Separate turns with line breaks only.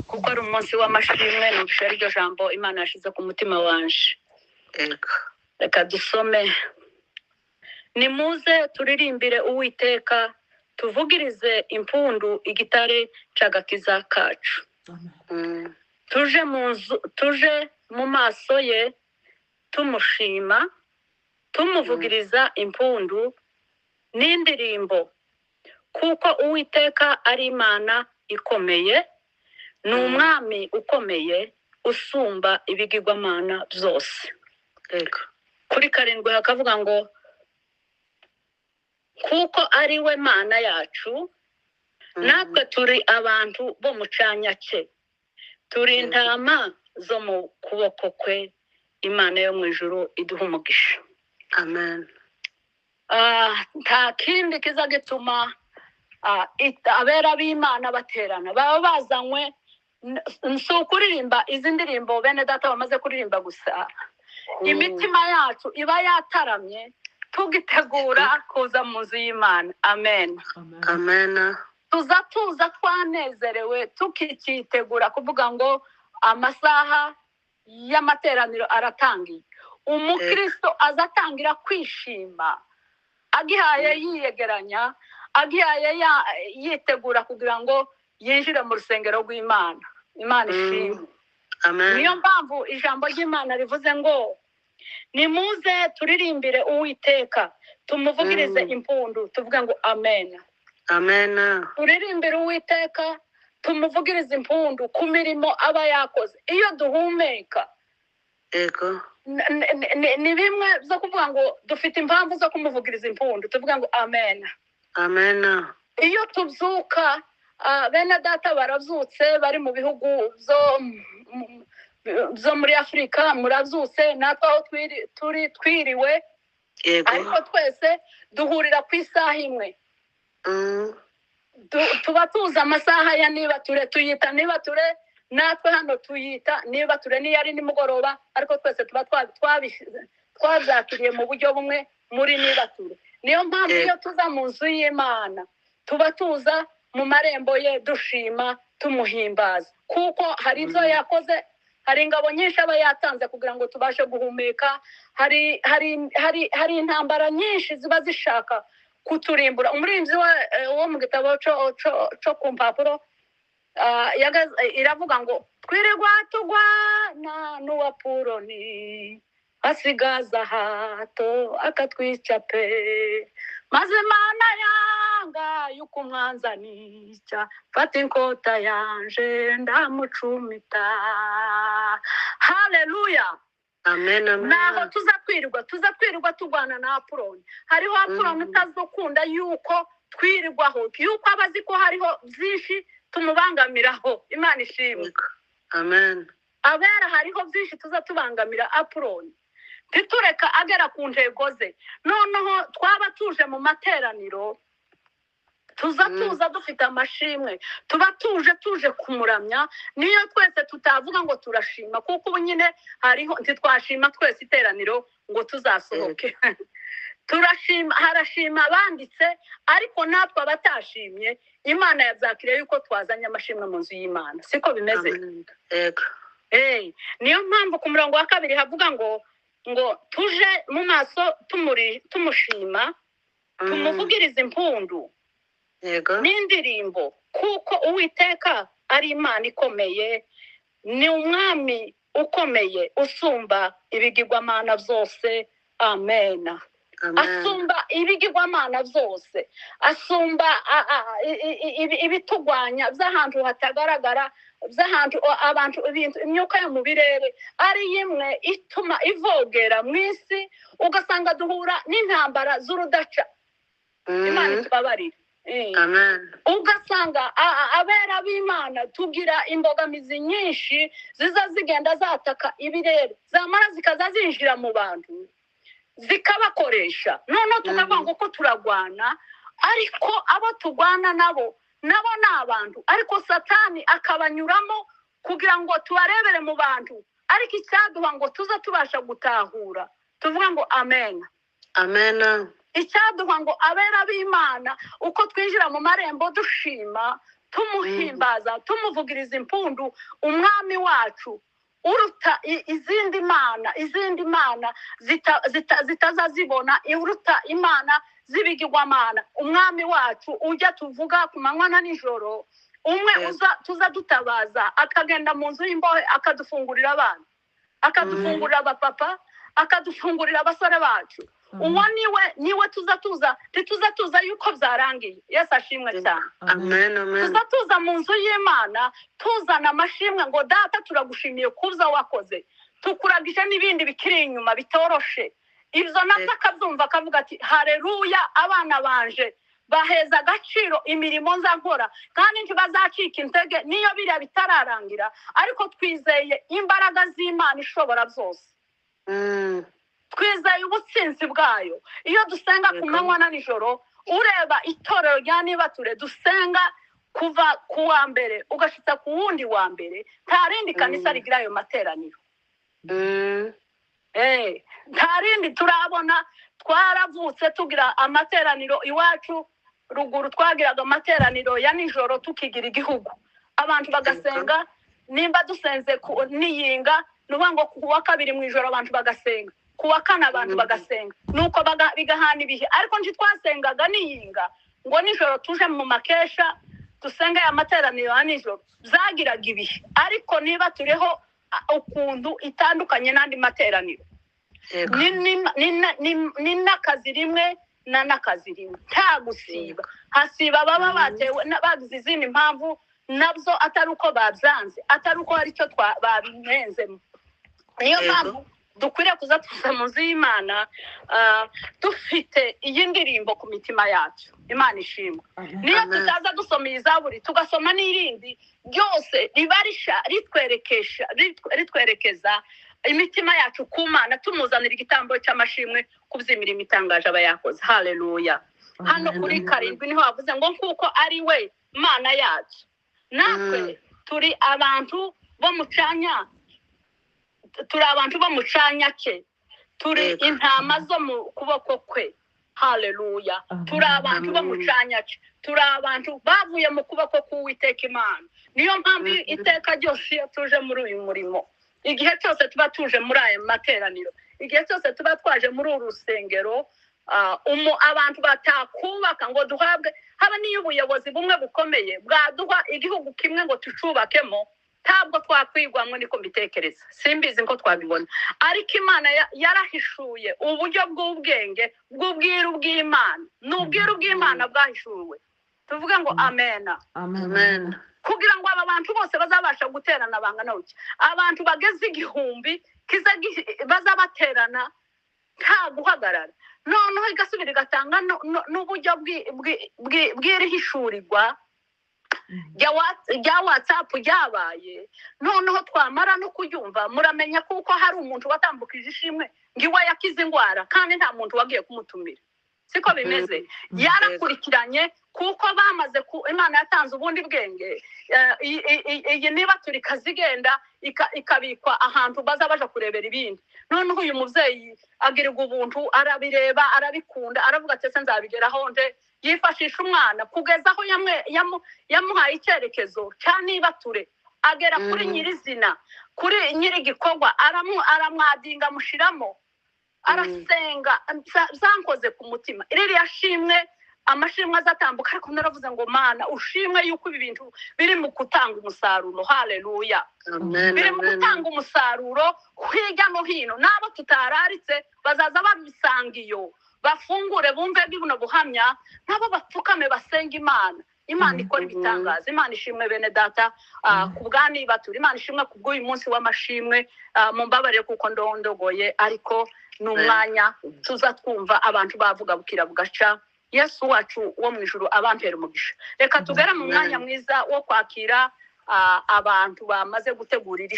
kuko ari umunsi w'amashimwe numvise iryo jambo Imana yashize ku mutima wanje. Reka dusome. Nimuze turirimbire Uwiteka, tuvugirize impundu igitare c'agakiza kacu. Tuje mu maso ye tumushima, tumuvugiriza impundu n'indirimbo, kuko Uwiteka ari Imana ikomeye, ni umwami ukomeye usumba ibigirwamana byose. Kuri 7 hakavuga ngo kuko ari we Mana yacu, natwe turi abantu bo mu canya cye, turi intama zo mu kuboko kwe, Imana yo mu ijuru iduha umugisha.
Amen.
Nta kindi kiza gituma abera b'Imana baterana, baba bazanywe nso kuririmba izi ndirimbo bene data bamaze kuririmba gusa. Imitima yacu iba yataramye tugitegura kuza mu nzu y'Imana. Amen.
Amen.
Tuza twanezerewe tukikitegura kuvuga ngo amasaha y'amateraniro aratangiye. Umukristo azatangira kwishima, agihaye yiyegeranya, agihaye yitegura kugira ngo yinjire mu rusengero rw'Imana. Imana ishimwe.
Amen.
Niyo mpamvu ijambo ry'Imana rivuze ngo nimuze turirimbire Uwiteka, tumuvugirize impundu, tuvuga ngo amen.
Amen.
Turirimbire Uwiteka, tumuvugirize impundu ku mirimo aba yakoze. Iyo duhumeka, ni bimwe byo kuvuga ngo dufite impamvu zo kumuvugiriza impundu, tuvuga ngo amen.
Amen.
Iyo tubyuka, bene data barabyutse bari mu bihugu byo muri Afurika, murabyutse natwe aho twiriwe, ariko twese duhurira ku isaha imwe. Tuba tuzi amasaha ya nibature, tuyita nibature, natwe hano tuyita nibature niyo ari nimugoroba, ariko twese tuba twabyakiriye mu buryo bumwe muri nibature. Niyo mpamvu iyo tuza mu nzu y'Imana tuba tuza mu marembo ye dushima, tumuhimbaza, kuko hari ibyo yakoze, hari ingabo nyinshi aba yatanze kugira ngo tubashe guhumeka. Hari intambara nyinshi ziba zishaka kuturimbura. Umurinzi wo mu gitabo cyo ku mpapuro iravuga ngo twirirwa tugwana n'uwa Puroni, asigaza hato akatwica pe, maze Imana yanga yuko umwanzanica, fata inkota yanje ndamucumita. Haleluya.
Amen.
Naho tuza kwirirwa tugwana na Puroni. Hariho Puroni utazokunda yuko twirirwaho, yuko abazi ko hariho byinshi tumubangamiraho. Imana ishimwe.
Amen.
Abera hariho byinshi tuza tubangamira Puroni, ntitureka agera ku ntego ze. Noneho twaba tuje mu materaniro, tuza dufite amashimwe, tuba tuje kumuramya. Niyo twese tutavuga ngo turashima, kuko ubu nyine hariho ntitwashima twese iteraniro ngo tuzasohoke. Turashima, harashima abanditse, ariko natwe abatashimye Imana yabyakiriye yuko twazanye amashimwe mu nzu y'Imana. Siko bimeze? Niyo mpamvu ku murongo wa 2 havuga ngo tuje mu maso tumushima, tumuvugirize impundu n'indirimbo, kuko Uwiteka ari Imana ikomeye, ni umwami ukomeye usumba ibigirwamana byose. Amen. Asumba ibigirwamana byose, asumba ibitugwanya by'ahantu hatagaragara, by'ahantu abantu ibintu imyuka yo mu birere ari yimwe ituma ivogera mu isi, ugasanga duhura n'intambara z'urudaca. Imana itubabarire.
Amen.
Ugasanga abera b'Imana tugira imbogamizi nyinshi ziza zigenda zataka ibirere, zamara zikaza zinjira mu bantu zikabakoresha. Noneho tukavuga ngo ko turagwana, ariko abo tugwana nabo ni abantu, ariko Satani akabanyuramo kugira ngo tubarebere mu bantu. Ariko icyaduha ngo tuza tubasha gutahura, tuvuga ngo amen.
Amen.
icyaduha ngo abera b'Imana uko twinjira mu marembo dushima tumuhimbaza tumuvugiriza impundu umwami wacu uruta izindi mana zitazazibona uruta imana z'ibigirwamana umwami wacu ujya tuvuga ku manywa na nijoro umwe tuza dutabaza akagenda mu nzu y'imbohe akadufungurira abana akadufungurira abapapa akadufungurira abasore bacu uwo niwe tuza yuko byarangiye. Yesu ashimwe cyane.
Amen. Amen.
tuza mu nzu y'Imana tuzana amashimwe ngo data turagushimiye kuza wakoze tukuragije n'ibindi bikiri inyuma bitoroshe ibyo nabyo akabyumva akavuga ati haleluya abana banje baheza agaciro imirimo nzakora kandi ntibazacika intege niyo biriya bitararangira ariko twizeye imbaraga z'Imana ishobora byose. Twizeye ubutsinzi bwayo iyo dusenga ku manywa na nijoro. Ureba itorero rya Nibature dusenga kuva ku wa mbere ugashitsa ku wundi wa mbere nta rindi kanisa rigira ayo materaniro. Nta rindi turabona. Twaravutse tugira amateraniro iwacu ruguru twagiraga amateraniro ya nijoro tukigira igihugu abantu bagasenga nimba dusenze niyinga nuba ngo ku wa kabiri mu ijoro abantu bagasenga ku wa kane abantu bagasenga nuko bigahana ibihe ariko nje twasengaga niyinga ngo nijoro tuje mu makesha dusenga ya materaniro ya nijoro zagiraga ibihe ariko niba tureho ukuntu itandukanye n'andi materaniro ni n'akazi rimwe n'akazi rimwe nta gusiba hasiba baba batewe bagize izindi mpamvu nabyo atari uko babyanze atari uko hari icyo babimenzemo. Niyo mpamvu dukwiriye kuza tuza mu nzu y'Imana dufite iyi ndirimbo ku mitima yacu. Imana ishimwe. Niyo tutaza dusoma izaburi tugasoma n'irindi byose ribarisha ritwerekeza imitima yacu ku Mana tumuzanira igitambo cy'amashimwe kubyimira imitangaje aba yakoze. Haleluya. Hano kuri 7 niho bavuze ngo nkuko ari we Mana yacu natwe turi abantu bo mucanya cye turi intama zo mu kuboko kwe. Haleluya. Turi abantu bo mucanya cye turi abantu bavuye mu kuboko k'Uwiteka Imana. Niyo mpamvu iteka ryose iyo tuje muri uyu murimo igihe cyose tuba tuje muri aya materaniro igihe cyose tuba twaje muri uru rusengero abantu batakubaka ngo duhabwe haba niyo ubuyobozi bumwe bukomeye bwaduha igihugu kimwe ngo tucubakemo ntabwo twakwigwamo niko mbitekereza simbizi nko twabibona ariko Imana yarahishuye uburyo bw'ubwenge bw'ubwiru bw'Imana n'ubwiru bw'Imana bwahishuwe tuvuga ngo amen.
Amen.
Kugira ngo aba bantu bose bazabasha guterana bangana uki abantu bageze igihumbi bazabaterana nta guhagarara noneho igasubira igatanga n'uburyo bw'irihishurirwa rya WhatsApp ryabaye noneho twamara no kuyumva muramenya kuko hari umuntu watambukije ishimwe ngiwe yakize ingwara kandi nta muntu wagiye kumutumira siko bimeze yarakurikiranye kuko bamaze Imana yatanze ubundi bwenge iyi niba turi kazigenda ikabikwa ahantu bazabaje kurebera ibindi noneho uyu muvyeyi agirirwa ubuntu arabireba arabikunda aravuga ati se nzabigeraho nde yifashisha umwana kugeza aho yamuhaye icyerekezo cyaniba ture agera kuri nyirizina kuri nyiri gikorwa aramwadinga mushiramo arasenga zankoze ku mutima iriri yashimwe amashimwe azatambuka ariko naravuze ngo Mana ushimwe yuko ibi bintu biri mu gutanga umusaruro. Haleluya. Biri mu gutanga umusaruro hirya no hino nabo tutararitse bazaza babisangiyo bafungure bumve bibuno buhamya nabo bapfukame basenga Imana ikora ibitangaza. Imana ishimwe bene data ku bwani baturi Imana ishimwe ku bw'uyu munsi w'amashimwe mumbabarire kuko ndondogoye ariko n'umwanya tuza twumva abantu bavuga bukira bugaca Yesu wacu wo mu ijuru abampera umugisha. Reka tugera mu mwanya mwiza wo kwakira abantu bamaze gutegurira